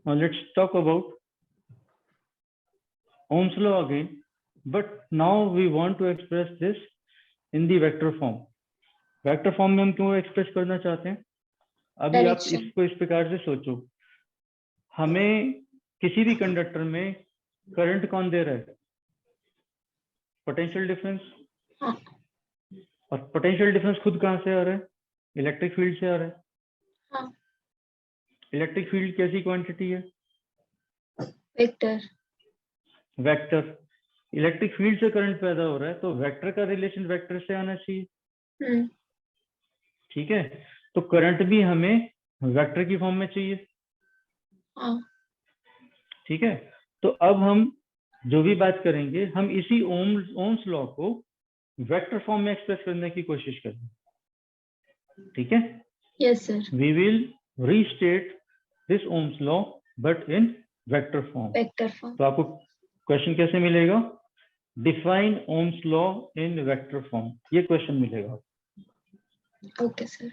Now let's talk about Ohm's law again, but now we want to express this in the vector form. Vector form में हम क्यों express करना चाहते हैं? अभी आप इसको इस प्रकार से सोचो, हमें किसी भी कंडक्टर में करंट कौन दे रहा है? Potential difference. और पोटेंशियल डिफरेंस खुद कहाँ से आ रहा है? इलेक्ट्रिक फील्ड से आ रहा है। इलेक्ट्रिक फील्ड कैसी क्वांटिटी है? वेक्टर। वेक्टर। इलेक्ट्रिक फील्ड से करंट पैदा हो रहा है, तो वेक्टर का रिलेशन वेक्टर से आना चाहिए। ठीक है, तो करंट भी हमें वेक्टर की फॉर्म में चाहिए। ठीक है, तो अब हम जो भी बात करेंगे, हम इसी ओम्स लॉ को वेक्टर फॉर्म में एक्सप्रेस करने की कोशिश करेंगे। ठीक है? Yes sir. We will restate this Ohm's law but in vector form. Vector form. तो आपको क्वेश्चन कैसे मिलेगा? Define Ohm's law in vector form, ये क्वेश्चन मिलेगा। Okay sir.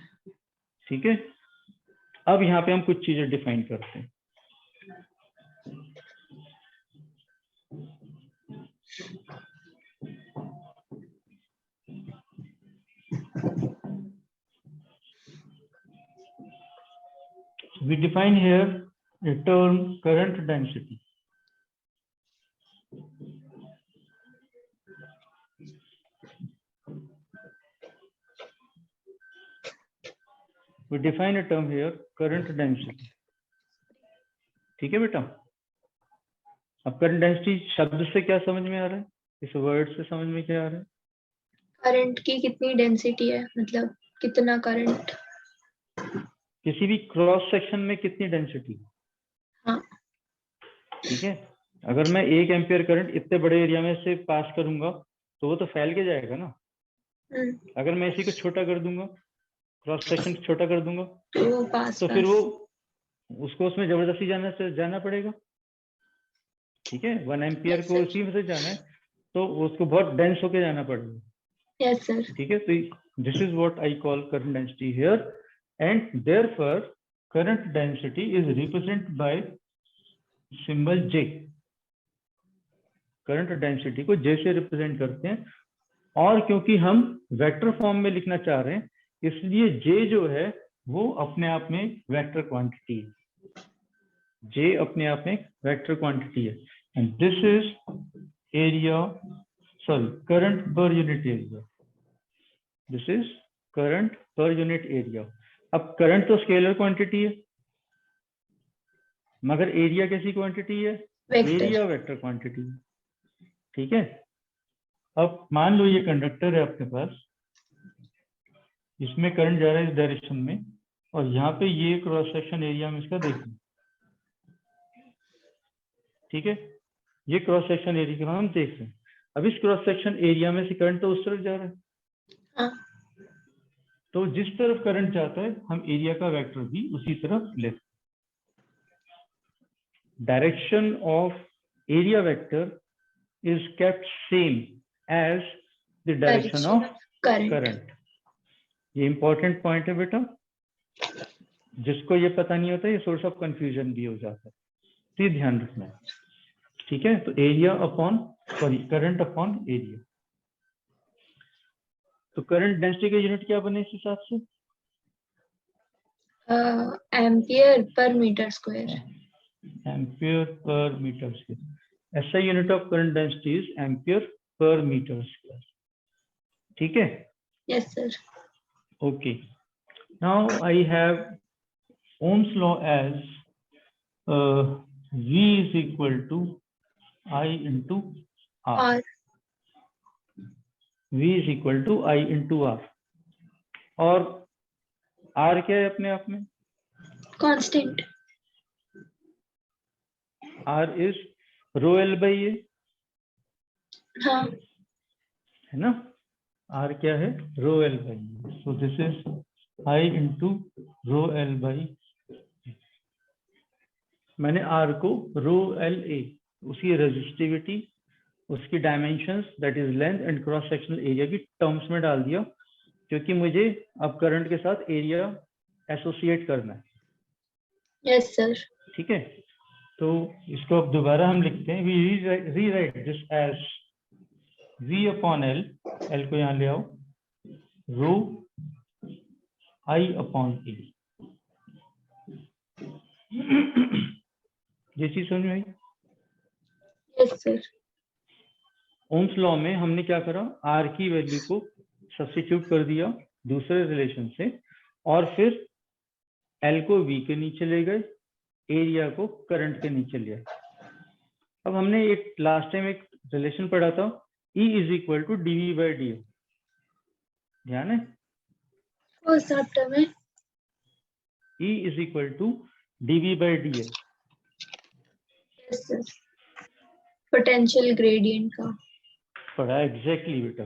ठीक है, अब यहाँ पे हम कुछ चीजें डिफाइन करते हैं। We define here a term current density. We define a term here current density. ठीक है बेटा? अब करंट डेंसिटी शब्द से क्या समझ में आ रहा है? इस वर्ड से समझ में क्या आ रहा है? करंट की कितनी डेंसिटी है, मतलब कितना करंट। किसी भी क्रॉस सेक्शन में कितनी डेंसिटी है? हाँ। ठीक है, अगर मैं 1 एम्पियर करंट इतने बड़े एरिया में से पास करूंगा तो वो तो फैल के जाएगा ना। अगर मैं इसी को छोटा कर दूंगा, क्रॉस सेक्शन छोटा कर दूंगा, तो फिर वो उसको उसमें जबरदस्ती जाना पड़ेगा। ठीक है, 1 एम्पियर को उसी में से जाना है तो उसको बहुत डेंस होके जाना पड़ेगा। Yes sir. ठीक है, तो this is what I call current density here, and therefore current density is represent by symbol J। Current density को J से रिप्रेजेंट करते हैं, और क्योंकि हम वेक्टर फॉर्म में लिखना चाह रहे हैं इसलिए J जो है वो अपने आप में वेक्टर क्वांटिटी है। J अपने आप में वेक्टर क्वांटिटी है, and this is area, sorry, current per unit area. This is current per unit area. अब करंट तो स्केलर क्वांटिटी है, मगर एरिया कैसी क्वांटिटी है? एरिया वेक्टर क्वांटिटी है। ठीक है, अब मान लो ये कंडक्टर है आपके पास, इसमें करंट जा रहा है इस डायरेक्शन में, और यहाँ पे ये क्रॉस सेक्शन एरिया में इसका देखो। ठीक है, ये क्रॉस सेक्शन एरिया हम देख रहे हैं। अब इस क्रॉस सेक्शन एरिया में से करंट तो उस तरफ जा रहा है, तो जिस तरफ करंट जाता है हम एरिया का वेक्टर भी उसी तरफ लेते हैं। Direction of area vector is kept same as the direction of current. ये इंपॉर्टेंट पॉइंट है बेटा, जिसको ये पता नहीं होता ये सोर्स ऑफ कंफ्यूजन भी हो जाता है, तो ये ध्यान रखना है। ठीक है, तो area upon, sorry, current upon area. तो करंट डेंसिटी का यूनिट क्या बने इस हिसाब से? Ampere per metre square. Ampere per metre square. SI unit of current density is ampere per meter square. ठीक है? Yes sir. Okay. Now I have Ohm's law as V is equal to I into R. V is equal to I into R. और R क्या है अपने आप में? Constant. R is rho L by A. हाँ, है ना? R क्या है? Rho L by A. So this is I into rho L by. मैंने R को रो एल ए, उसकी रेजिस्टिविटी, उसकी dimensions, that is length and cross sectional area की टर्म्स में डाल दिया, क्योंकि मुझे अब करंट के साथ एरिया एसोसिएट करना है। Yes sir. ठीक है, तो इसको अब दोबारा हम लिखते हैं, we rewrite this as V upon L, L को यहाँ ले आओ, रो I अपॉन E। ये चीज समझ में आई? Yes sir. ओम्स लॉ में हमने क्या करा, R की वैल्यू को सब्स्टिट्यूट कर दिया दूसरे रिलेशन से, और फिर L को V के नीचे ले गए, एरिया को करंट के नीचे लिया। अब हमने एक लास्ट टाइम एक रिलेशन पढ़ा था, E is equal to dV by D. ध्यान है? फर्स्ट चैप्टर में E is equal to dV by D. Yes sir, potential gradient का पढ़ा एग्जैक्टली बेटा।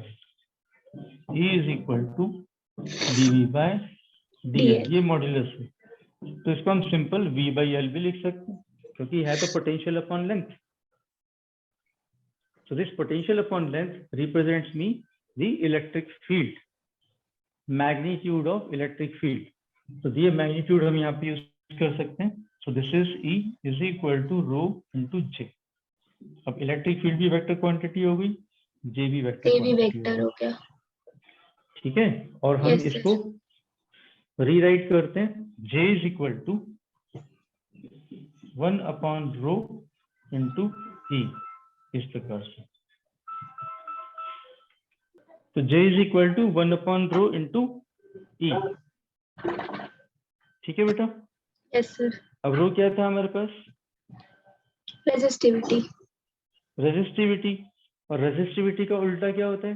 E is equal to dV by D, ये मॉड्यूलस है। तो इसको हम सिंपल V बाई L भी लिख सकते हैं, क्योंकि है तो potential upon length. So this potential upon length represents me the electric field, magnitude of electric field. तो ये magnitude हम यहाँ पे यूज कर सकते हैं। So this is E is equal to rho into J। अब इलेक्ट्रिक फील्ड भी वेक्टर क्वांटिटी हो गई, J भी वेक्टर वेक्टर हो गया। ठीक है, और हम Yes, इसको रीराइट करते हैं, J is equal to 1 upon rho into E, इस प्रकार से। तो J is equal to 1 upon rho into E। ठीक है बेटा? Yes sir. अब रो क्या था हमारे पास? रेजिस्टिविटी। रेजिस्टिविटी, और रेजिस्टिविटी का उल्टा क्या होता है?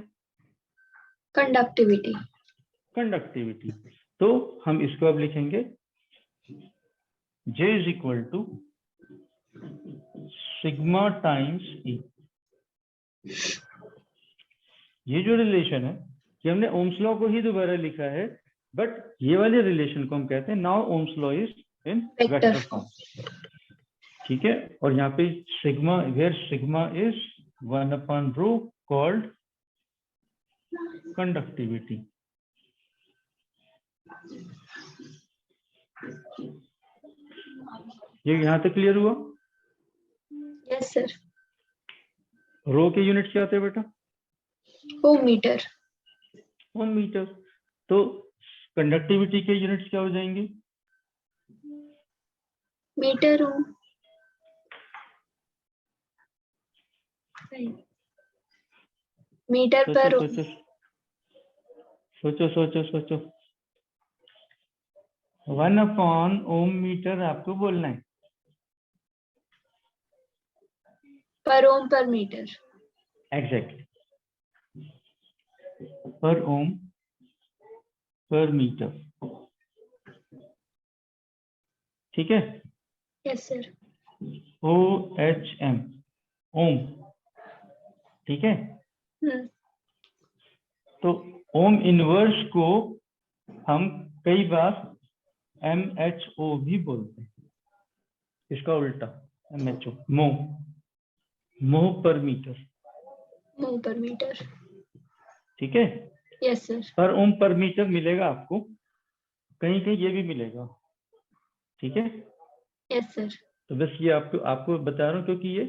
कंडक्टिविटी। कंडक्टिविटी। तो हम इसको अब लिखेंगे J is equal to sigma times E। ये जो रिलेशन है, ये हमने ओम्स लॉ को ही दोबारा लिखा है, बट ये वाले रिलेशन को हम कहते हैं now Ohm's law is in vector form. ठीक है, और यहाँ पे sigma, where sigma is 1 upon rho called conductivity. ये यहाँ तक क्लियर हुआ? Yes sir. रो के यूनिट्स क्या होते हैं बेटा? ओम मीटर। ओम मीटर। तो कंडक्टिविटी के यूनिट्स क्या हो जाएंगे? मीटर ओम। मीटर पर ओम। सोचो सोचो सोचो। 1 अपॉन ओम मीटर आपको बोलना है, पर ओम पर मीटर। एग्जैक्टली, पर ओम पर मीटर। ठीक है? Yes sir. OHM, ओम। ठीक है? तो ओम इनवर्स को हम कई बार MHO भी बोलते हैं, इसका उल्टा MHO, मोह पर मीटर। मोह पर मीटर। ठीक है? Yes sir. पर ओम पर मीटर मिलेगा आपको, कहीं कहीं ये भी मिलेगा। ठीक है? Yes sir. तो बस ये आपको बता रहा हूँ, क्योंकि ये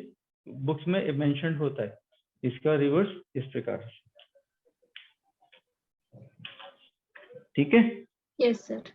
बुक्स में मेंशन होता है, इसका रिवर्स इस प्रकार से। ठीक है? Yes sir.